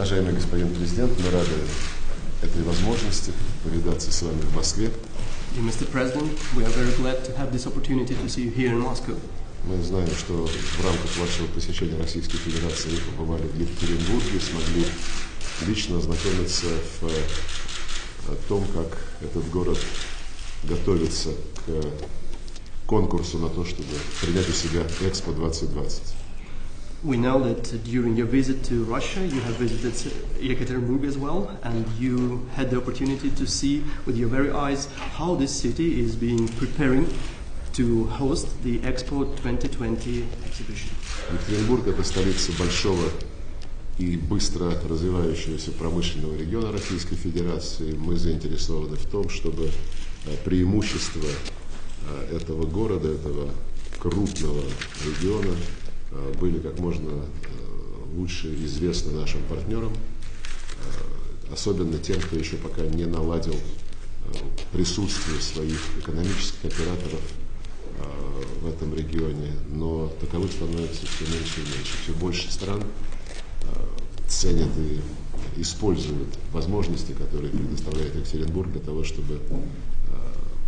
Уважаемый господин президент, мы рады этой возможности повидаться с вами в Москве. Mr. President, we are very glad to have this opportunity to see you here in Moscow. Мы знаем, что в рамках вашего посещения Российской Федерации вы побывали в Екатеринбурге и смогли лично ознакомиться в том, как этот город готовится к конкурсу на то, чтобы принять у себя Экспо 2020. We know that during your visit to Russia, you have visited Yekaterinburg as well, and you had the opportunity to see with your very eyes how this city is being preparing to host the Expo 2020 exhibition. Екатеринбург – это столица большого и быстро развивающегося промышленного региона Российской Федерации. Мы заинтересованы в том, чтобы преимущества этого города, этого крупного региона были как можно лучше известны нашим партнерам, особенно тем, кто еще пока не наладил присутствие своих экономических операторов в этом регионе, но таковых становится все меньше и меньше. Все больше стран ценят и используют возможности, которые предоставляет Екатеринбург для того, чтобы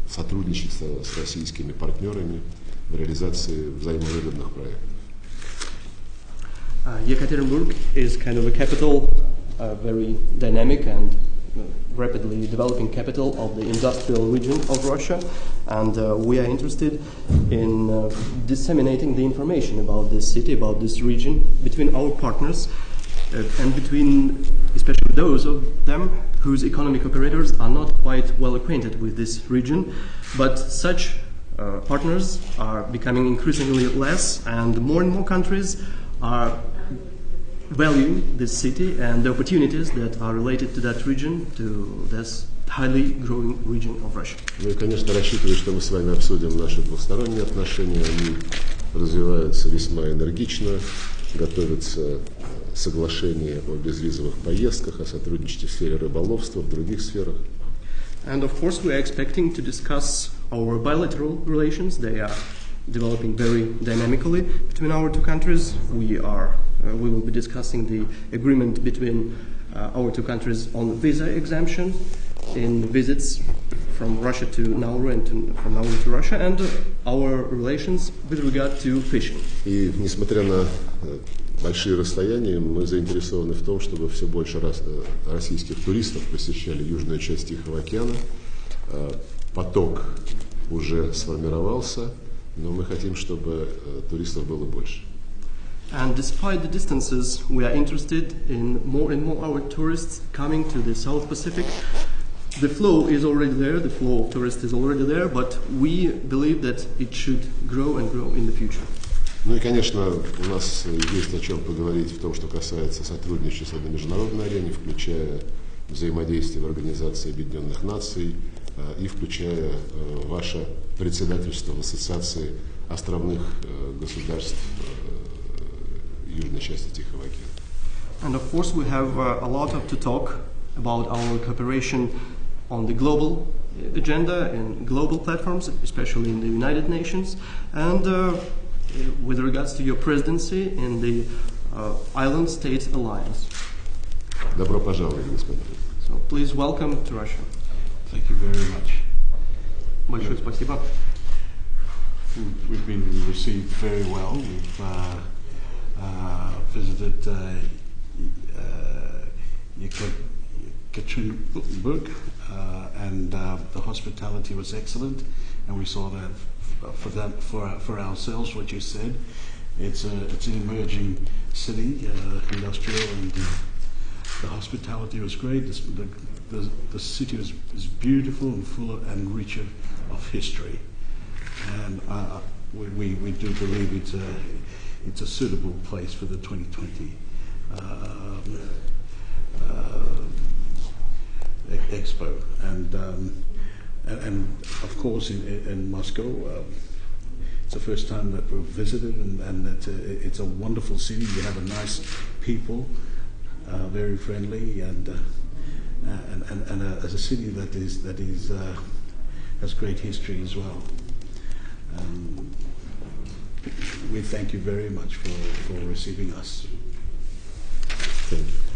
сотрудничать с российскими партнерами в реализации взаимовыгодных проектов. Yekaterinburg is kind of a capital, very dynamic and rapidly developing capital of the industrial region of Russia, and we are interested in disseminating the information about this city, about this region, between our partners and between especially those of them whose economic operators are not quite well acquainted with this region, but such partners are becoming increasingly less, and more countries are valuing this city and the opportunities that are related to that region, to this highly growing region of Russia. Ну и, конечно, рассчитываю, что мы с вами обсудим наши двусторонние отношения. Они развиваются весьма энергично, готовятся соглашения о безвизовых поездках, о сотрудничестве в сфере рыболовства, в других сферах. And of course we are expecting to discuss our bilateral relations. They are developing very dynamically between our two countries. We will be discussing the agreement between our two countries on visa exemption in visits from Russia to Nauru and from Nauru to Russia, and our relations with regard to fishing. И несмотря на большие расстояния, мы заинтересованы в том, чтобы все больше российских туристов посещали южную часть Тихого океана. Поток уже сформировался, но мы хотим, чтобы туристов было больше. And despite the distances, we are interested in more and more our tourists coming to the South Pacific. The flow is already there, the flow of tourists is already there, but we believe that it should grow and grow in the future. Ну и, конечно, у нас есть о чем поговорить в том, что касается сотрудничества на международной арене, включая взаимодействие в Организации Объединенных Наций и включая ваше председательство в Ассоциации островных государств южной части Тихого океана. And of course we have a lot to talk about our cooperation on the global agenda and global platforms, especially in the United Nations, and with regards to your presidency in the Island States Alliance. Добро пожаловать, господин президент. So please welcome to Russia. Thank you very much. Большое спасибо. We've been received very well. We've visited Yekaterinburg, and the hospitality was excellent. And we saw that for ourselves. What you said, it's an emerging city, industrial, and the hospitality was great. The city is beautiful and full and rich of history, and we do believe it's a suitable place for the 2020 Expo, and of course in Moscow, it's the first time that we've visited, and it's a wonderful city. You have a nice people, very friendly, and as a city that has great history as well. We thank you very much for receiving us. Thank you.